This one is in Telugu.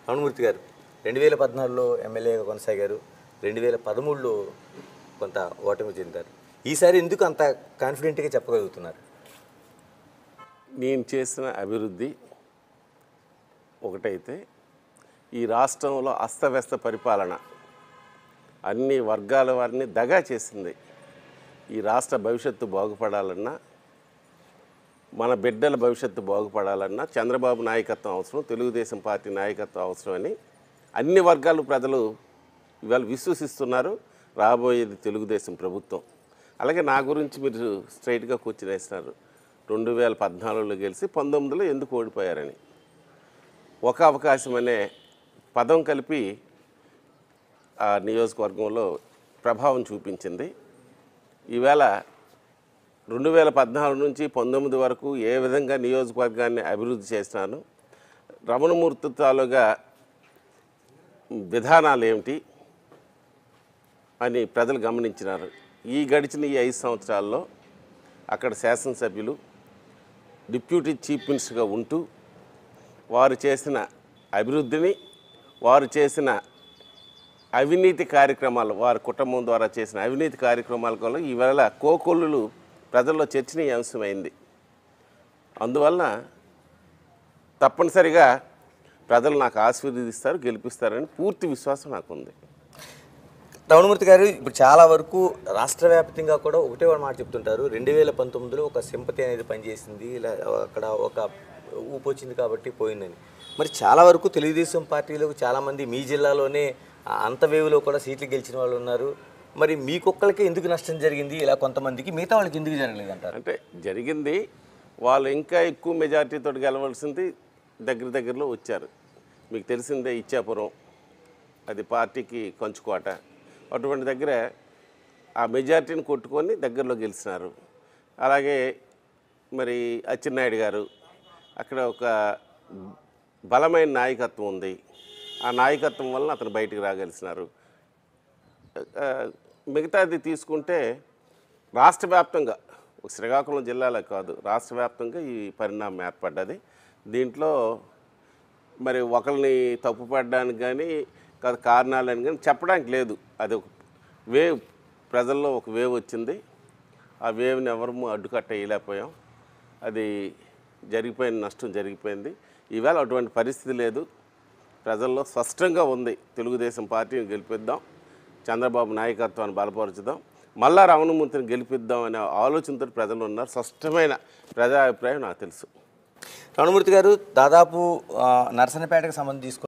రమణమూర్తి గారు 2014లో ఎమ్మెల్యేగా కొనసాగారు. 2013లో కొంత ఓటమి చెందారు. ఈసారి ఎందుకు అంత కాన్ఫిడెంట్గా చెప్పగలుగుతున్నారు? నేను చేసిన అభివృద్ధి ఒకటైతే, ఈ రాష్ట్రంలో అస్తవ్యస్త పరిపాలన అన్ని వర్గాల వారిని దగా చేసింది. ఈ రాష్ట్ర భవిష్యత్తు బాగుపడాలన్నా, మన బిడ్డల భవిష్యత్తు బాగుపడాలన్నా చంద్రబాబు నాయకత్వం అవసరం, తెలుగుదేశం పార్టీ నాయకత్వం అవసరమని అన్ని వర్గాలు ప్రజలు ఇవాళ విశ్వసిస్తున్నారు. రాబోయేది తెలుగుదేశం ప్రభుత్వం. అలాగే నా గురించి మీరు స్ట్రైట్గా కూర్చుని వేస్తున్నారు. 2014లో గెలిచి 19లో ఎందుకు ఓడిపోయారని. ఒక అవకాశం అనే పదం కలిపి ఆ నియోజకవర్గంలో ప్రభావం చూపించింది. ఈవేళ 2014 నుంచి 19 వరకు ఏ విధంగా నియోజకవర్గాన్ని అభివృద్ధి చేసినాను, రమణమూర్తి తాలూగా విధానాలు ఏమిటి అని ప్రజలు గమనించినారు. ఈ గడిచిన ఈ 5 సంవత్సరాల్లో అక్కడ శాసనసభ్యులు డిప్యూటీ చీఫ్ మినిస్టర్గా ఉంటూ వారు చేసిన అభివృద్ధిని, వారు చేసిన అవినీతి కార్యక్రమాలు, వారి కుటుంబం ద్వారా చేసిన అవినీతి కార్యక్రమాల వల్ల ఈవేళ కోకొల్లులు ప్రజల్లో చర్చనీయాంశమైంది. అందువలన తప్పనిసరిగా ప్రజలు నాకు ఆశీర్వదిస్తారు, గెలిపిస్తారని పూర్తి విశ్వాసం నాకుంది. రమణమూర్తి గారు, ఇప్పుడు చాలా వరకు రాష్ట్ర వ్యాప్తంగా కూడా ఒకటే మాట చెప్తుంటారు. 2019లో ఒక సింపతి అనేది పనిచేసింది, ఇలా అక్కడ ఒక ఊపు వచ్చింది కాబట్టి పోయిందని. మరి చాలా వరకు తెలుగుదేశం పార్టీలకు చాలామంది మీ జిల్లాలోనే అంత వేవులో కూడా సీట్లు గెలిచిన వాళ్ళు ఉన్నారు. మరి మీకొక్కళ్ళకే ఎందుకు నష్టం జరిగింది, ఇలా కొంతమందికి, మిగతా వాళ్ళకి ఎందుకు జరగలేదు అంటారు? అంటే జరిగింది, వాళ్ళు ఇంకా ఎక్కువ మెజార్టీతో గెలవలసింది దగ్గరలో వచ్చారు. మీకు తెలిసిందే, ఇచ్చాపురం అది పార్టీకి కంచుకోట. అటువంటి దగ్గర ఆ మెజార్టీని కొట్టుకొని దగ్గరలో గెలిచినారు. అలాగే మరి అచ్చెన్నాయుడు గారు, అక్కడ ఒక బలమైన నాయకత్వం ఉంది. ఆ నాయకత్వం వలన అతను బయటికి రాగలిసినారు. మిగతాది తీసుకుంటే రాష్ట్ర వ్యాప్తంగా, శ్రీకాకుళం జిల్లాలో కాదు, రాష్ట్ర వ్యాప్తంగా ఈ పరిణామం ఏర్పడ్డది. దీంట్లో మరి ఒకరిని తప్పుపడడానికి కానీ కారణాలని కానీ చెప్పడానికి లేదు. అది ఒక వేవ్, ప్రజల్లో ఒక వేవ్ వచ్చింది. ఆ వేవ్ని ఎవరు అడ్డుకట్ట వేయలేకపోయాం. అది జరిగిపోయిన నష్టం జరిగిపోయింది. ఈవేళ అటువంటి పరిస్థితి లేదు. ప్రజల్లో స్పష్టంగా ఉంది, తెలుగుదేశం పార్టీని గెలిపిద్దాం, చంద్రబాబు నాయకత్వాన్ని బలపరుచుదాం, మళ్ళా రమణమూర్తిని గెలిపిద్దాం అనే ఆలోచనతో ప్రజలు ఉన్నారు. స్పష్టమైన ప్రజాభిప్రాయం నాకు తెలుసు. రమణమూర్తి గారు, దాదాపు నర్సన్నపేటకు సంబంధించి